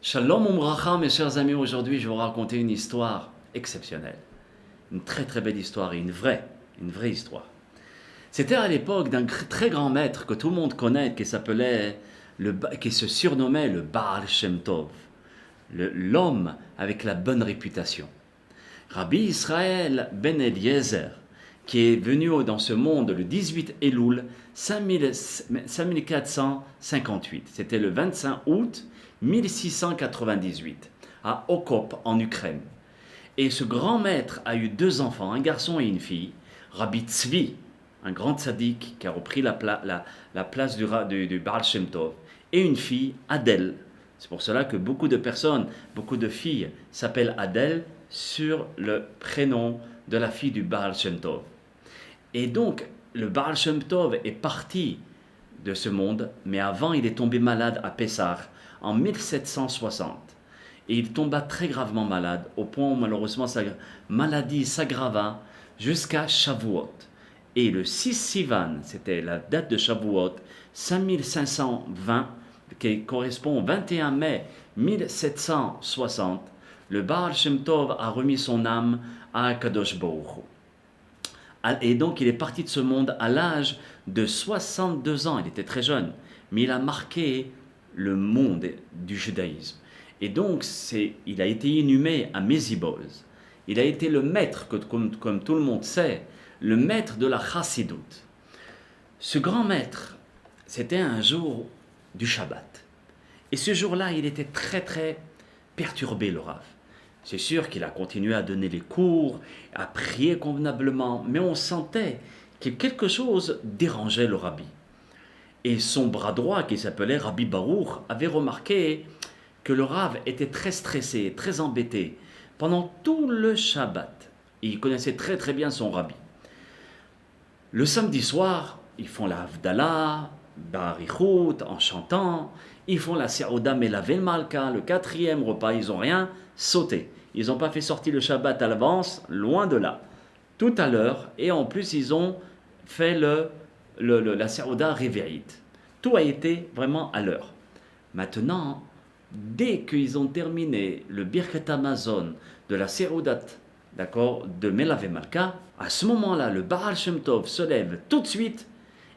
Shalom Umracha, mes chers amis, aujourd'hui je vais vous raconter une histoire exceptionnelle. Une très très belle histoire et une vraie histoire. C'était à l'époque d'un très grand maître que tout le monde connaît, qui se surnommait le Baal Shem Tov, l'homme avec la bonne réputation. Rabbi Israël Ben Eliezer, qui est venu dans ce monde le 18 Elul 5458. C'était le 25 août 1698 à Okop en Ukraine. Et ce grand maître a eu deux enfants, un garçon et une fille. Rabbi Tzvi, un grand tzaddik qui a repris la place du Baal Shem Tov, et une fille, Adèle. C'est pour cela que beaucoup de personnes, beaucoup de filles s'appellent Adèle sur le prénom de la fille du Baal Shem Tov. Et donc, le Baal Shem Tov est parti de ce monde, mais avant, il est tombé malade à Pessah en 1760. Et il tomba très gravement malade, au point où malheureusement sa maladie s'aggrava jusqu'à Shavuot. Et le 6 Sivan, c'était la date de Shavuot, 5520, qui correspond au 21 mai 1760, le Baal Shem Tov a remis son âme à Kadosh Baruch Hu. Et donc il est parti de ce monde à l'âge de 62 ans, il était très jeune, mais il a marqué le monde du judaïsme. Et donc il a été inhumé à Méziboz. Il a été le maître, comme tout le monde sait, le maître de la chassidoute. Ce grand maître, c'était un jour du Shabbat. Et ce jour-là, il était très très perturbé, le Rav. C'est sûr qu'il a continué à donner les cours, à prier convenablement, mais on sentait que quelque chose dérangeait le Rabbi. Et son bras droit, qui s'appelait Rabbi Baruch, avait remarqué que le Rav était très stressé, très embêté pendant tout le Shabbat. Et il connaissait très très bien son Rabbi. Le samedi soir, ils font la Havdalah, Barichut, en chantant. Ils font la Seouda Melavel Malka, le 4e repas, ils n'ont rien sauté. Ils n'ont pas fait sortir le Shabbat à l'avance, loin de là. Tout à l'heure, et en plus, ils ont fait la Seouda Réveillite. Tout a été vraiment à l'heure. Maintenant, dès qu'ils ont terminé le Birkat Hamazon de la Seoudat, d'accord, de Melavel Malka, à ce moment-là, le Baal Shem Tov se lève tout de suite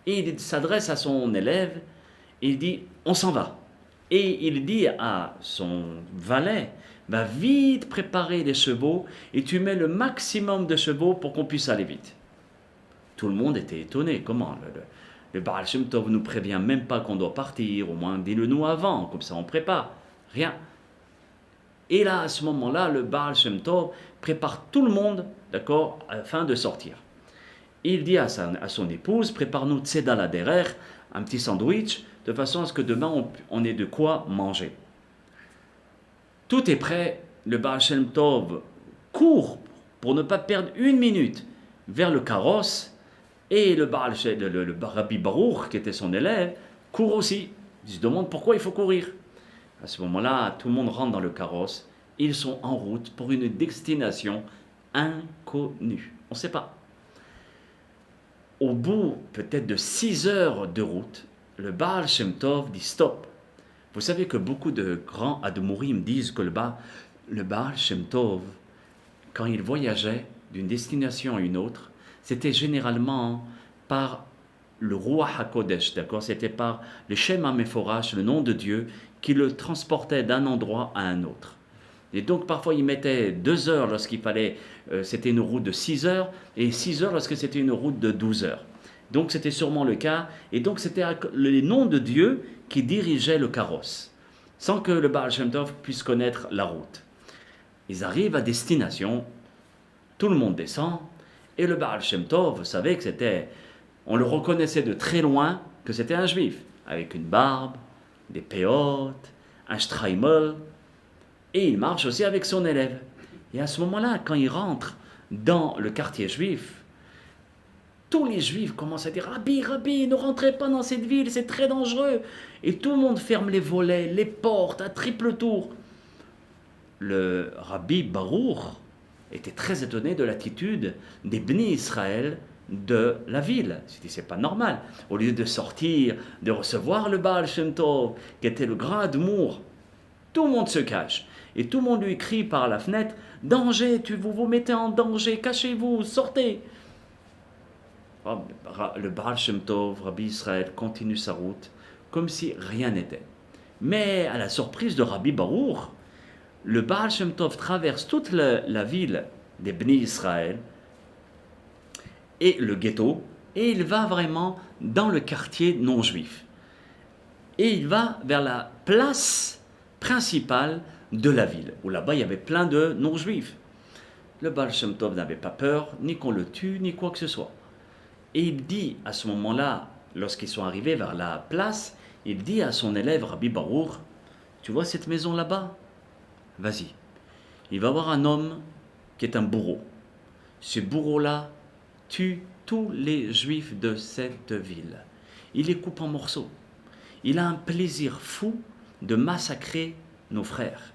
et il s'adresse à son élève et il dit « on s'en va ». Et il dit à son valet « va vite préparer les chevaux et tu mets le maximum de chevaux pour qu'on puisse aller vite ». Tout le monde était étonné. Comment le Baal Shem Tov ne nous prévient même pas qu'on doit partir, au moins dis-le nous avant, comme ça on prépare. Rien. Et là, à ce moment-là, le Baal Shem Tov prépare tout le monde, d'accord, afin de sortir. Il dit à son épouse, prépare-nous tzeda la derer, un petit sandwich, de façon à ce que demain on ait de quoi manger. Tout est prêt, le Baal Shem Tov court pour ne pas perdre une minute vers le carrosse, et le Rabbi Baruch, qui était son élève, court aussi. Il se demande pourquoi il faut courir. À ce moment-là, tout le monde rentre dans le carrosse. Ils sont en route pour une destination inconnue. On ne sait pas. Au bout peut-être de 6 heures de route, le Baal Shem Tov dit stop. Vous savez que beaucoup de grands Admourim disent que le Baal Shem Tov, quand il voyageait d'une destination à une autre, c'était généralement par le Ruach HaKodesh, d'accord? C'était par le Shem HaMeforash, le nom de Dieu, qui le transportait d'un endroit à un autre. Et donc parfois il mettait 2 heures lorsqu'il fallait, c'était une route de 6 heures, et 6 heures lorsque c'était une route de 12 heures. Donc c'était sûrement le cas, et donc c'était le nom de Dieu qui dirigeait le carrosse, sans que le Baal Shem Tov puisse connaître la route. Ils arrivent à destination, tout le monde descend, et le Baal Shem Tov, vous savez que on le reconnaissait de très loin, que c'était un juif, avec une barbe, des péotes, un shtraimel, et il marche aussi avec son élève. Et à ce moment-là, quand il rentre dans le quartier juif, tous les juifs commencent à dire « Rabbi, Rabbi, ne rentrez pas dans cette ville, c'est très dangereux !» Et tout le monde ferme les volets, les portes, à triple tour. Le Rabbi Baruch était très étonné de l'attitude des Bnei Israël de la ville. Il s'est dit, c'est pas normal. Au lieu de sortir, de recevoir le Baal Shem Tov, qui était le grand Admour, Tout le monde se cache. Et tout le monde lui crie par la fenêtre, danger, vous vous mettez en danger, cachez-vous, sortez. Le Baal Shem Tov, Rabbi Israël, continue sa route comme si rien n'était. Mais à la surprise de Rabbi Barour, le Baal Shem Tov traverse toute la ville des Bnei Israël et le ghetto, et il va vraiment dans le quartier non juif. Et il va vers la place principale de la ville, où là-bas il y avait plein de non juifs. Le Baal Shem Tov n'avait pas peur, ni qu'on le tue, ni quoi que ce soit. Et il dit à ce moment-là, lorsqu'ils sont arrivés vers la place, il dit à son élève Rabbi Barour, tu vois cette maison là-bas? Vas-y. Il va voir un homme qui est un bourreau. Ce bourreau-là tue tous les juifs de cette ville. Il les coupe en morceaux. Il a un plaisir fou de massacrer nos frères.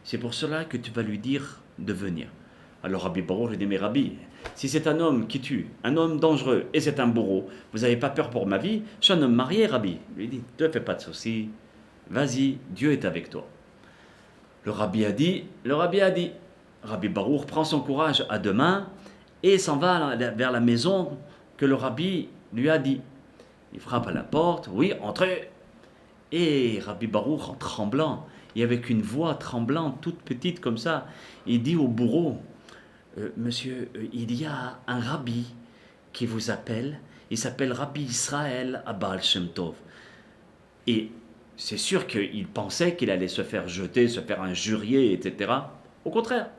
C'est pour cela que tu vas lui dire de venir. Alors Rabbi Barour lui dit, mais Rabbi, si c'est un homme qui tue, un homme dangereux, et c'est un bourreau, vous n'avez pas peur pour ma vie? Je suis un homme marié, Rabbi. Il lui dit, ne fais pas de soucis, vas-y, Dieu est avec toi. Le Rabbi a dit, Rabbi Barour prend son courage à deux mains et s'en va vers la maison que le Rabbi lui a dit. Il frappe à la porte, oui, entrez. Et Rabbi Barour, en tremblant, et avec une voix tremblante, toute petite comme ça, il dit au bourreau, monsieur, il y a un rabbi qui vous appelle, il s'appelle Rabbi Israël à Baal Shem Tov. Et c'est sûr qu'il pensait qu'il allait se faire jeter, se faire injurier, etc. Au contraire,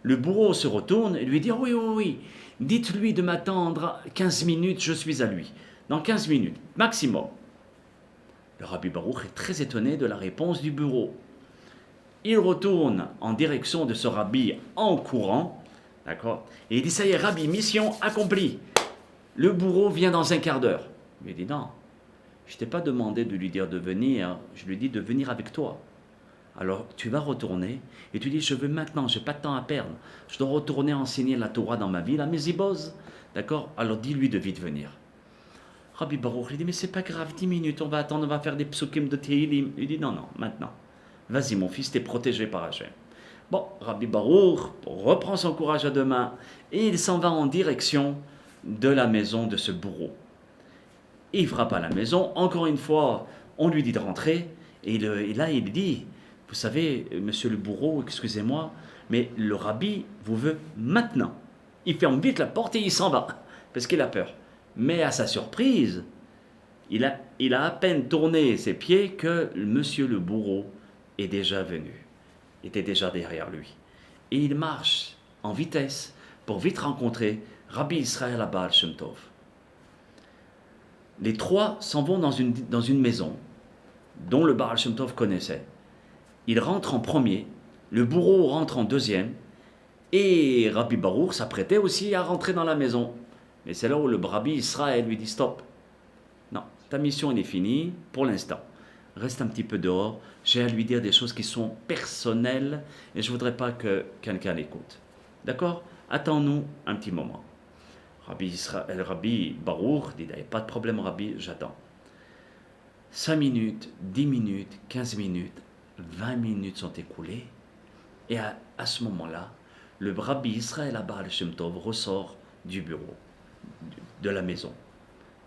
le bourreau se retourne et lui dit, oui, dites-lui de m'attendre 15 minutes, je suis à lui. Dans 15 minutes, maximum. Le Rabbi Barour est très étonné de la réponse du bourreau. Il retourne en direction de ce rabbi en courant, d'accord, et il dit, ça y est, Rabbi, mission accomplie. Le bourreau vient dans un quart d'heure. Il dit, non, je ne t'ai pas demandé de lui dire de venir, je lui ai dit de venir avec toi. Alors tu vas retourner et tu dis, je veux maintenant, je n'ai pas de temps à perdre. Je dois retourner enseigner la Torah dans ma ville à Méziboz. D'accord? Alors dis-lui de vite venir. Rabbi Baruch lui dit, mais c'est pas grave, 10 minutes, on va attendre, on va faire des psukim de Tehillim. Il dit, non, maintenant. Vas-y mon fils, t'es protégé par Hachem. Bon, Rabbi Baruch reprend son courage à deux mains et il s'en va en direction de la maison de ce bourreau. Il frappe à la maison, encore une fois, on lui dit de rentrer, et là il dit, vous savez, monsieur le bourreau, excusez-moi, mais le rabbi vous veut maintenant. Il ferme vite la porte et il s'en va, parce qu'il a peur. Mais à sa surprise, il a à peine tourné ses pieds que monsieur le bourreau est déjà venu, était déjà derrière lui. Et il marche en vitesse pour vite rencontrer Rabbi Israël à Baal Shem Tov. Les trois s'en vont dans une maison dont le Baal Shem Tov connaissait. Il rentre en premier, le bourreau rentre en deuxième, et Rabbi Baruch s'apprêtait aussi à rentrer dans la maison. Mais c'est là où le Rabbi Israël lui dit stop. Non, ta mission elle est finie pour l'instant. Reste un petit peu dehors, j'ai à lui dire des choses qui sont personnelles et je ne voudrais pas que quelqu'un l'écoute. D'accord? Attends-nous un petit moment. Rabbi Baruch dit, pas de problème Rabbi, j'attends. 5 minutes, 10 minutes, 15 minutes, 20 minutes sont écoulées. Et à ce moment-là, le Rabbi Israël à Baal Shem Tov ressort du bureau, de la maison.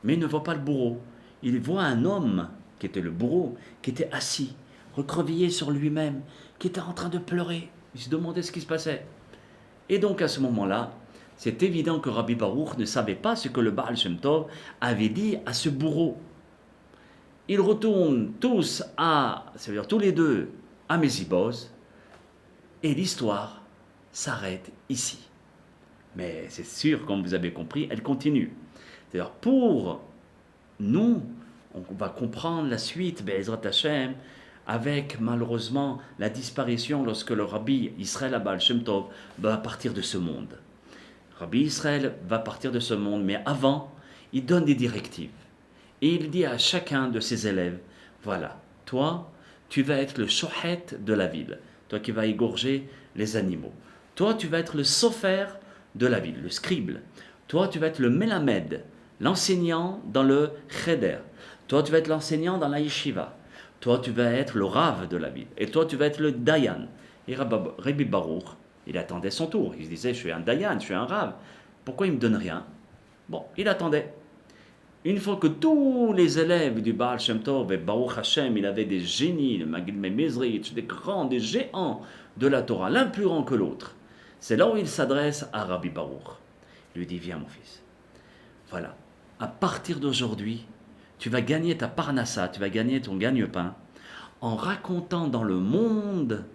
Mais il ne voit pas le bourreau. Il voit un homme, qui était le bourreau, qui était assis, recroquevillé sur lui-même, qui était en train de pleurer. Il se demandait ce qui se passait. Et donc à ce moment-là, c'est évident que Rabbi Baruch ne savait pas ce que le Baal Shem Tov avait dit à ce bourreau. Ils retournent tous c'est-à-dire tous les deux, à Méziboz, et l'histoire s'arrête ici. Mais c'est sûr, comme vous avez compris, elle continue. C'est-à-dire pour nous, on va comprendre la suite, Be'ezrat Hashem, avec malheureusement la disparition lorsque le Rabbi Israël à Baal Shem Tov va partir de ce monde. Rabbi Israël va partir de ce monde, mais avant, il donne des directives. Et il dit à chacun de ses élèves, voilà, toi, tu vas être le shohet de la ville, toi qui vas égorger les animaux. Toi, tu vas être le sofer de la ville, le scribe. Toi, tu vas être le melamed, l'enseignant dans le cheder. Toi, tu vas être l'enseignant dans la yeshiva. Toi, tu vas être le Rav de la ville. Et toi, tu vas être le Dayan. Et Rabbi Baruch, il attendait son tour. Il se disait, je suis un Dayan, je suis un Rav. Pourquoi il ne me donne rien? Bon, il attendait. Une fois que tous les élèves du Baal Shem Tov et Baruch Hashem, il avait des génies, le Maggid Mezrich, des grands, des géants de la Torah, l'un plus grand que l'autre. C'est là où il s'adresse à Rabbi Baruch. Il lui dit, viens mon fils. Voilà, à partir d'aujourd'hui, tu vas gagner ta parnassa, tu vas gagner ton gagne-pain en racontant dans le monde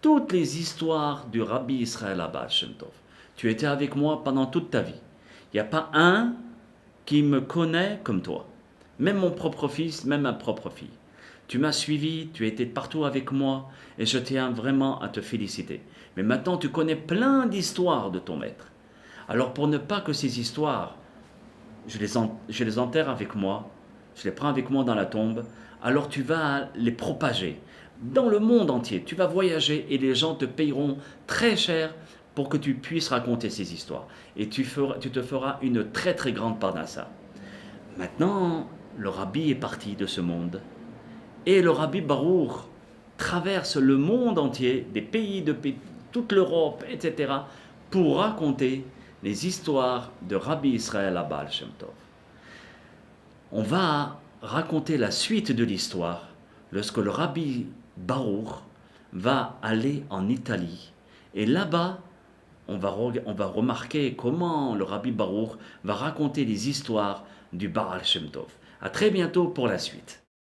toutes les histoires du Rabbi Israël Baal Shem Tov. Tu étais avec moi pendant toute ta vie. Il n'y a pas un qui me connaît comme toi. Même mon propre fils, même ma propre fille. Tu m'as suivi, tu étais partout avec moi et je tiens vraiment à te féliciter. Mais maintenant, tu connais plein d'histoires de ton maître. Alors pour ne pas que ces histoires, je les enterre avec moi, je les prends avec moi dans la tombe, alors tu vas les propager dans le monde entier. Tu vas voyager et les gens te payeront très cher pour que tu puisses raconter ces histoires. Et tu te feras une très très grande parnassa. Maintenant, le rabbi est parti de ce monde. Et le rabbi Baruch traverse le monde entier, des pays de toute l'Europe, etc., pour raconter les histoires de Rabbi Israël Baal Shem Tov. On va raconter la suite de l'histoire lorsque le rabbi Baruch va aller en Italie. Et là-bas, on va remarquer comment le rabbi Baruch va raconter les histoires du Baal Shem Tov. À très bientôt pour la suite.